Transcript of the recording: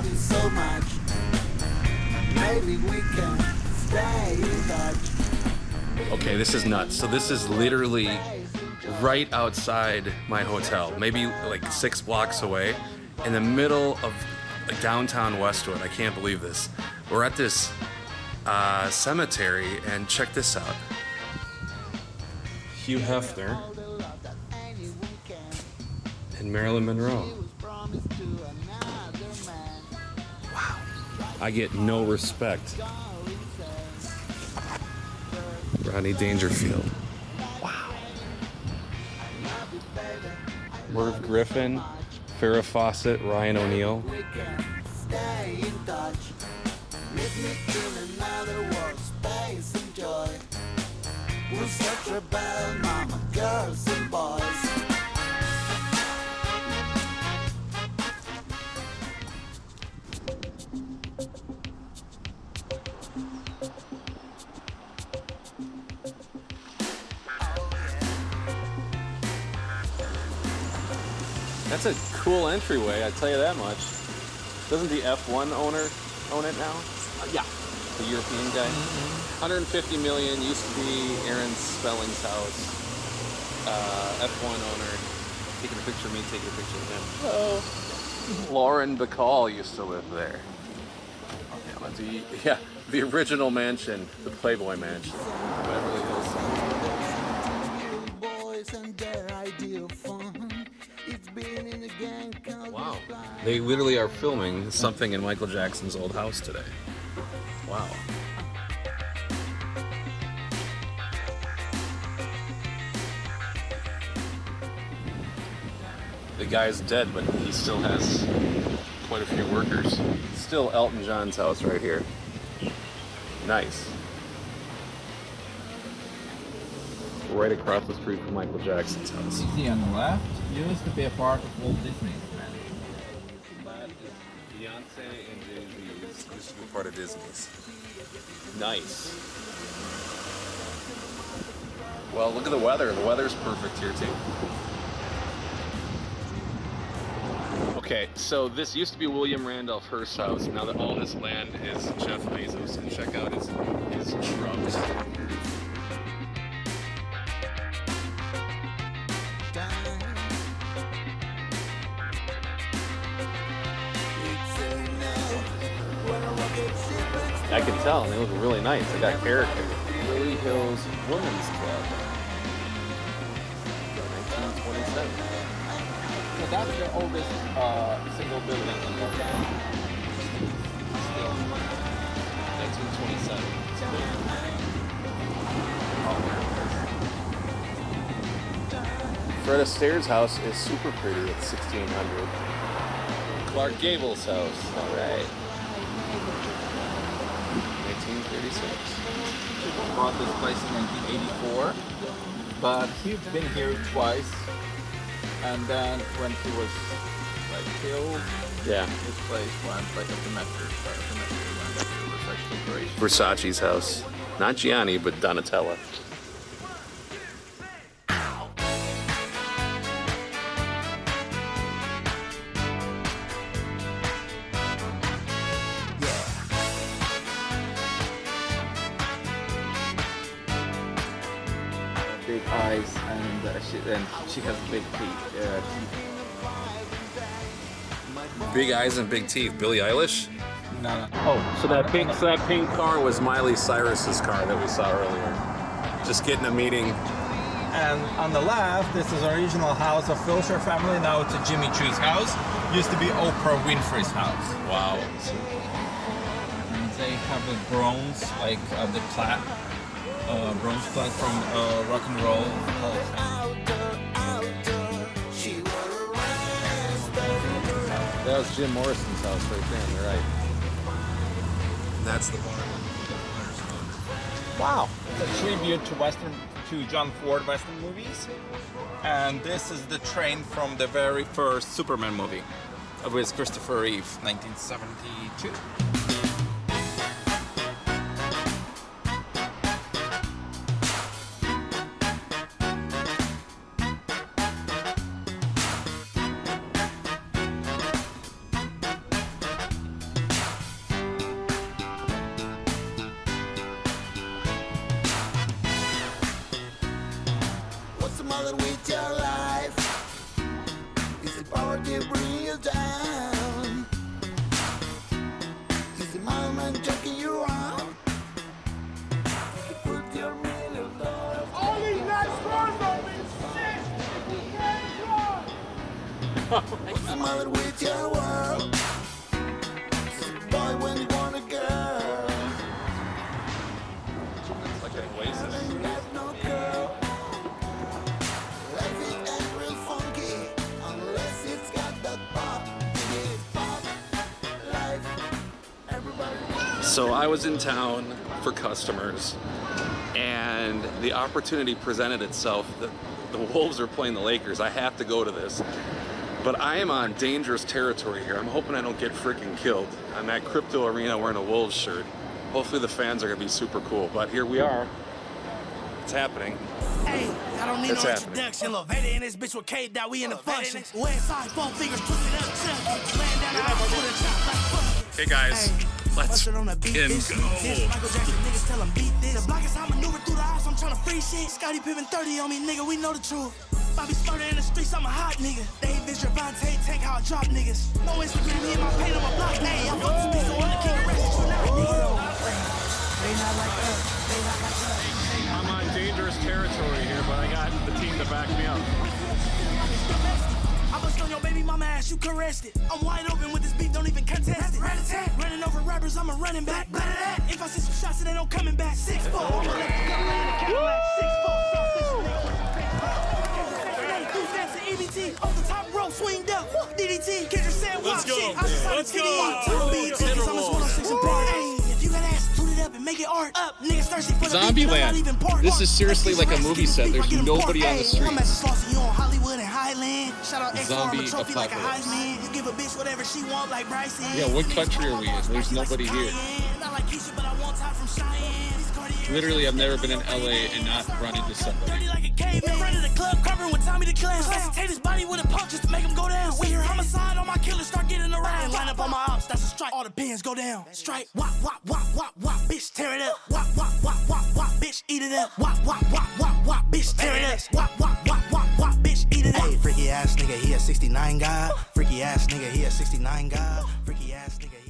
you so much. Maybe we can stay in touch. Okay, this is nuts. So this is literally right outside my hotel, maybe like 6 blocks away, in the middle of downtown Westwood. I can't believe this. We're at this cemetery, and check this out. Hugh Hefner and Marilyn Monroe. Wow. I get no respect. Rodney Dangerfield. Wow. Merv Griffin, Farrah Fawcett, Ryan O'Neal. Stay in touch. Meet me in another world, space and joy. We're such rebel mama, girls and boys. That's a cool entryway, I tell you that much. Doesn't the F1 owner own it now? Yeah. The European guy? 150 million, used to be Aaron Spelling's house. F1 owner. Taking a picture of me, taking a picture of him. Oh. Lauren Bacall used to live there. The original mansion, the Playboy Mansion. Beverly Hills. Wow. They literally are filming something in Michael Jackson's old house today. Wow. The guy's dead, but he still has quite a few workers. Still Elton John's house right here. Nice. Right across the street from Michael Jackson's house. You see on the left, used to be a part of Walt Disney. Beyonce and Jay-Z used to be part of Disney's. Nice. Well, look at the weather. The weather's perfect here too. Okay, so this used to be William Randolph Hearst's house. Now that all this land is Jeff Bezos, and check out his shrubs. I can tell, and they look really nice. They got character. Lily Hills Women's Club. 1927. So that's the oldest single building in the town. Still. 1927. Fred Astaire's house is super pretty at 1600. Clark Gable's house. All right. 1936. He bought this place in 1984, but he's been here twice. And then when he was like killed, Yeah. this place went like a cemetery. It was actually great. Versace's house. Not Gianni, but Donatella. Big eyes, and she has big teeth. Big eyes and big teeth. Billie Eilish? No. Oh, so that pink car was Miley Cyrus's car that we saw earlier. Just getting a meeting. And on the left, this is the original house of Wilshire family. Now it's a Jimmy Choo's house. Used to be Oprah Winfrey's house. Wow. And they have a bronze, like the plaque, bronze plaque from Rock and Roll Hall of Fame. That was Jim Morrison's house right there on the right. That's the barn. Wow. It's a tribute to John Ford Western movies. And this is the train from the very first Superman movie with Christopher Reeve, 1972. Smile with your world. Boy, when you want a girl, It's like an oasis. have no girl. Life ain't real funky unless it's got that pop. It's pop life. Everybody. So I was in town for customers, and the opportunity presented itself that the Wolves are playing the Lakers. I have to go to this. But I am on dangerous territory here. I'm hoping I don't get freaking killed. I'm at Crypto Arena wearing a Wolves shirt. Hopefully the fans are gonna be super cool. But here we are. It's happening. Hey, I don't need It's no happening. introduction. Lil Vader and this bitch with K that we in the function. West side, 4 fingers twisted up, chunky. Laying down the house with a chop like fuck. Hey guys, let's Busted on the beat, fucking this, go. this. Michael Jackson niggas tell him beat this. The block is how I maneuver through the house, I'm tryna free shit. Scotty Pippen 30 on me, nigga, we know the truth. Bobby Smurder in the streets, I'm a hot nigga. They ain't Vince Javante, take how I drop niggas. No Instagram, me and my paint on my block. Hey, I'm fucking this bitch, so I'm the king of rest, you not, nigga. They not like us, they not like us. I'm on dangerous territory here, but I got the team to back me up. I bust on your baby mama ass, you caressed it. I'm wide open with this beat, don't even contest it. Running over rappers, I'm a running back. If I see some shots, they don't coming back. 6'4", I'ma let the gun land in Cadillac. 6'4", EBT, off the top rope, swinged up, DDT, Kendrick said, walk shit, I just signed a TDE. Tickets, I'm a 106 and bar. If you got ass, toot it up and make it art up. Niggas thirsty for the beat, but I'm not even part. This is seriously like a movie set. There's nobody on the street. I'm at Slauson, you on Hollywood and Highland. Shout out X-Arm, a Zombie trophy like a apocalypse. Heisman. You give a bitch whatever she want like Bryson. Yeah, what country are we in? There's nobody here. Not like Keisha, but I want top from Cheyenne. These Cartier Literally, I've never been in LA and not run into somebody. dirty like a caveman. Run to the club, covering with Tommy the Clown. Take his body with a pump just to make him go down. We hear homicide, all my killers start getting around. Line up on my ops, that's a strike. All the pins go down. Strike, wop, wop, wop, wop, wop, bitch, tear it up. Wop, wop, wop, wop, wop, bitch, eat it up. Wop, wop, wop, wop, wop, bitch, tear it up. Wop, wop, wop, wop, wop, bitch, eat it up. Hey, freaky ass nigga, he a 69 guy. Freaky ass nigga, he a 69 guy. Freaky ass nigga, he